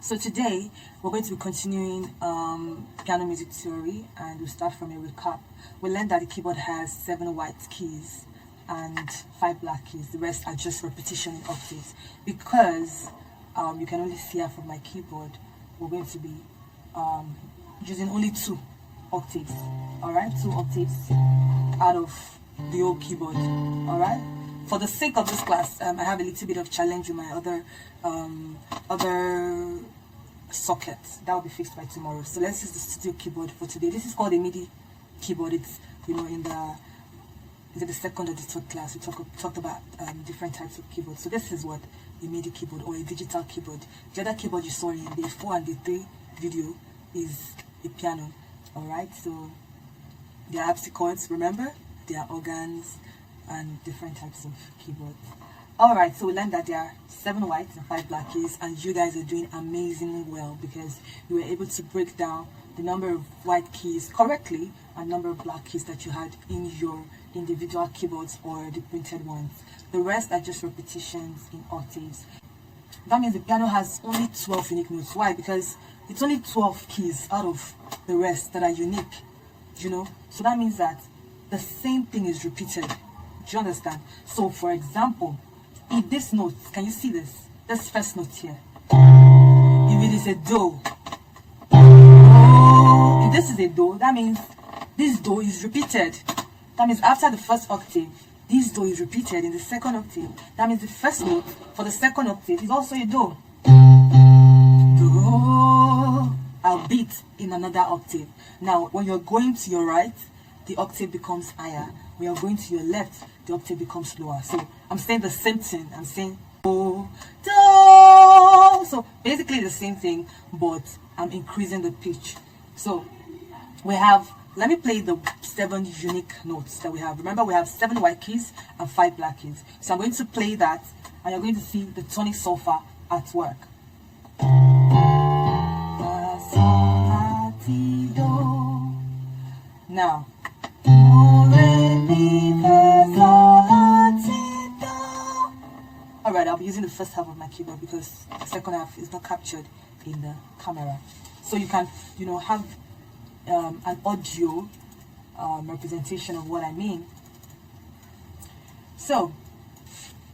So today we're going to be continuing piano music theory, and we'll start from a recap. We learned that the keyboard has 7 white keys and 5 black keys. The rest are just repetition in octaves. Because you can only see half of my keyboard, we're going to be using only 2 octaves. Alright, 2 octaves out of the whole keyboard. Alright. For the sake of this class, I have a little bit of challenge with my other sockets. That will be fixed by tomorrow. So let's use the studio keyboard for today. This is called a MIDI keyboard. It's in the second or the third class we talked about different types of keyboards. So this is what a MIDI keyboard or a digital keyboard. The other keyboard you saw in the 4 and the 3 video is a piano. Alright, so there are harpsichords, remember? There are organs and different types of keyboards. Alright, so we learned that there are 7 white and 5 black keys, and you guys are doing amazingly well because you were able to break down the number of white keys correctly and number of black keys that you had in your individual keyboards or the printed ones. The rest are just repetitions in octaves. That means the piano has only 12 unique notes. Why? Because it's only 12 keys out of the rest that are unique, So that means that the same thing is repeated. Do you understand? So for example, if this note, can you see this? This first note here. If it is a do, if this is a do, that means this do is repeated. That means after the first octave, this do is repeated in the second octave. That means the first note for the second octave is also a do. Do, albeit in another octave. Now, when you're going to your right, the octave becomes higher. When you're going to your left, the octave becomes lower. So I'm saying the same thing. I'm saying do, do. So basically the same thing, but I'm increasing the pitch. So we have, let me play the 7 unique notes that we have. Remember, we have 7 white keys and 5 black keys. So I'm going to play that, and you're going to see the tonic solfa at work. Now, alright, I'll be using the first half of my keyboard because the second half is not captured in the camera. So you can, have an audio representation of what I mean. So,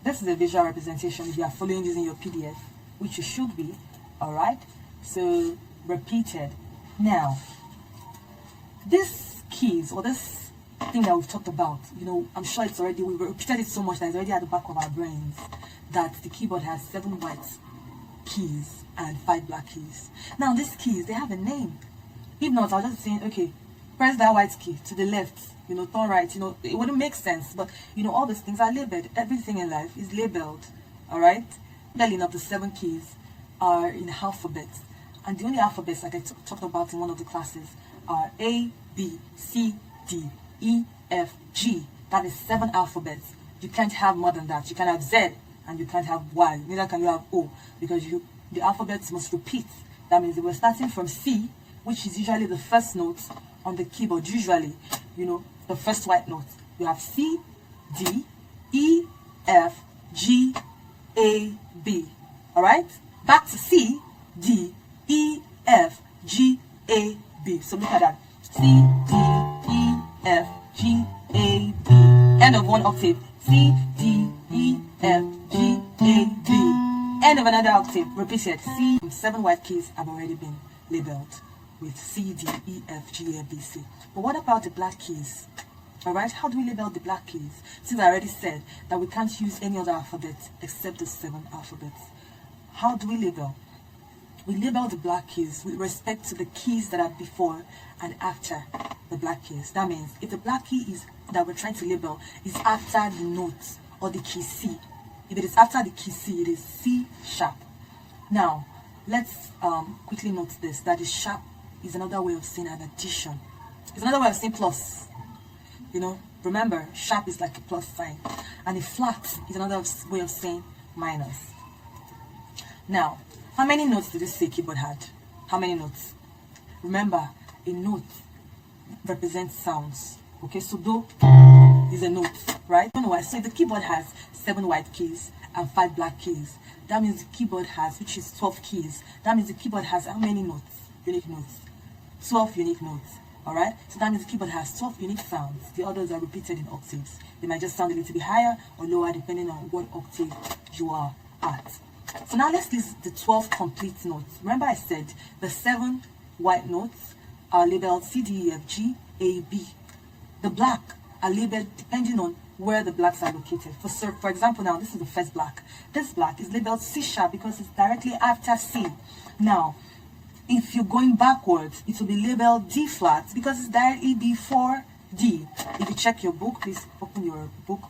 this is a visual representation if you are following using your PDF, which you should be, alright? So, repeated. Now, this keys, or this thing that we've talked about, I'm sure it's already, we've repeated it so much that it's already at the back of our brains, that the keyboard has 7 white keys and 5 black keys. Now, these keys, they have a name. If not, I'll just say, okay, press that white key to the left, turn right, it wouldn't make sense, but, all these things are labeled. Everything in life is labeled, alright? Spelling of the 7 keys are in alphabets, and the only alphabets, like I talked about in one of the classes, are A, B, C, D, E, F, G. That is 7 alphabets. You can't have more than that. You can have Z, and you can't have Y. Neither can you have O, because the alphabets must repeat. That means we're starting from C, which is usually the first note on the keyboard. Usually, the first white note. You have C, D, E, F, G, A, B. Alright? Back to C, D, E, F, G, A, B. So look at that. C, D, E, F, G, A, B. End of one octave. C, D, E, F, G, A, B. End of another octave. Repeated. C. 7 white keys have already been labeled with C, D, E, F, G, A, B, C. But what about the black keys? Alright, how do we label the black keys? Since I already said that we can't use any other alphabet except the 7 alphabets. How do we label? We label the black keys with respect to the keys that are before and after the black keys. That means if the black key is that we're trying to label is after the note or the key C. If it is after the key C, it is C sharp. Now, let's quickly note this, that the sharp is another way of saying an addition. It's another way of saying plus. Remember, sharp is like a plus sign. And a flat is another way of saying minus. Now, how many notes did this say keyboard had? How many notes? Remember, a note represents sounds. Okay, so do is a note, right? So the keyboard has 7 white keys and 5 black keys. That means the keyboard has, which is 12 keys. That means the keyboard has how many notes? Unique notes. 12 unique notes. Alright? So that means the keyboard has 12 unique sounds. The others are repeated in octaves. They might just sound a little bit higher or lower depending on what octave you are at. So now let's list the 12 complete notes. Remember I said the 7 white notes are labeled C, D, E, F, G, A, B. The black are labeled depending on where the blacks are located. For example, now this is the first black. This black is labeled C sharp because it's directly after C. Now, if you're going backwards, it will be labeled D flat because it's directly before D. If you check your book, please open your book,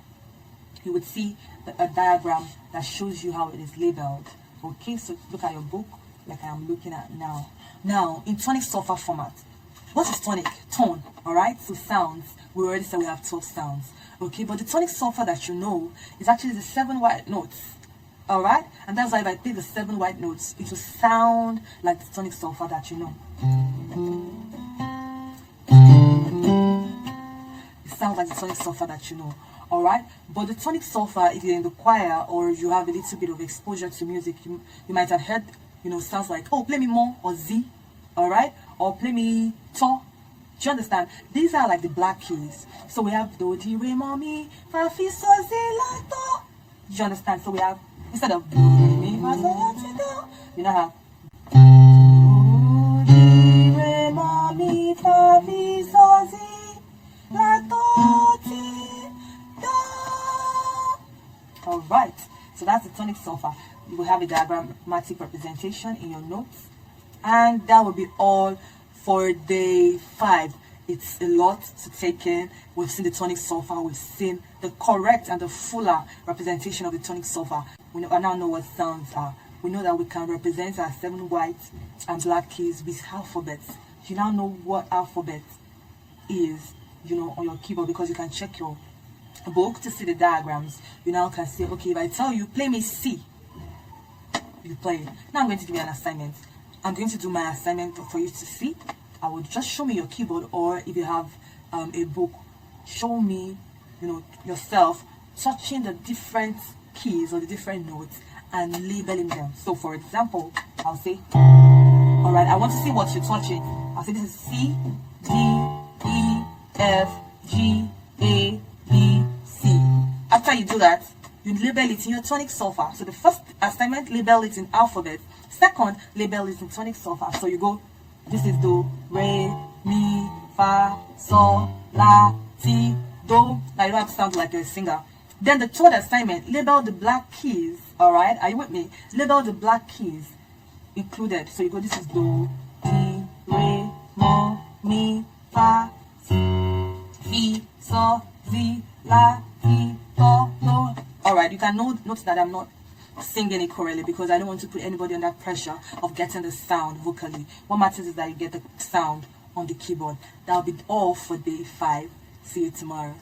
you would see a diagram that shows you how it is labeled. Okay, so look at your book like I am looking at now. Now, in tonic solfa format, what is tonic? Tone, alright? So sounds, we already said we have 12 sounds. Okay, but the tonic solfa that you know is actually the 7 white notes. Alright? And that's why if I play the 7 white notes, it will sound like the tonic solfa that you know. It sounds like the tonic solfa that you know. Alright? But the tonic solfa, if you're in the choir or you have a little bit of exposure to music, you might have heard, sounds like, oh, play me more or Z. Alright? Or play me to. Do you understand? These are like the black keys. So we have do, di, re, mo, mi, fa, fi, so, si, la, do. Do you understand? So we have, instead of do, re, mi, fa, so, la, si, do, you now have do, di, re, mo, mi, fa, fi, so, si, la, do, ti, do. Alright. So that's the tonic solfa. You will have a diagrammatic representation in your notes. And that will be all for day 5. It's a lot to take in. We've seen the tonic solfa, we've seen the correct and the fuller representation of the tonic solfa. We now know what sounds are. We know that we can represent our 7 white and black keys with alphabets. You now know what alphabet is, on your keyboard, because you can check your book to see the diagrams. You now can say, okay, if I tell you, play me C, you play it. Now I'm going to give you an assignment. I'm going to do my assignment for you to see. I would just show me your keyboard, or if you have a book, show me, yourself touching the different keys or the different notes and labeling them. So for example, I'll say, all right, I want to see what you're touching. I'll say this is C, D, E, F, G, A, B, C. After you do that, you label it in your tonic solfa. So the first assignment, label it in alphabet. Second, label it in tonic solfa. So you go, this is do, re, mi, fa, sol, la, ti, do. Now you don't have to sound like a singer. Then the third assignment, label the black keys. Alright, are you with me? Label the black keys included. So you go, this is do, di, re, mo, mi, fa, fi, sol, zi, la, ti, do, do. Alright, you can note that I'm not singing it correctly because I don't want to put anybody under pressure of getting the sound vocally. What matters is that you get the sound on the keyboard. That'll be all for day 5. See you tomorrow.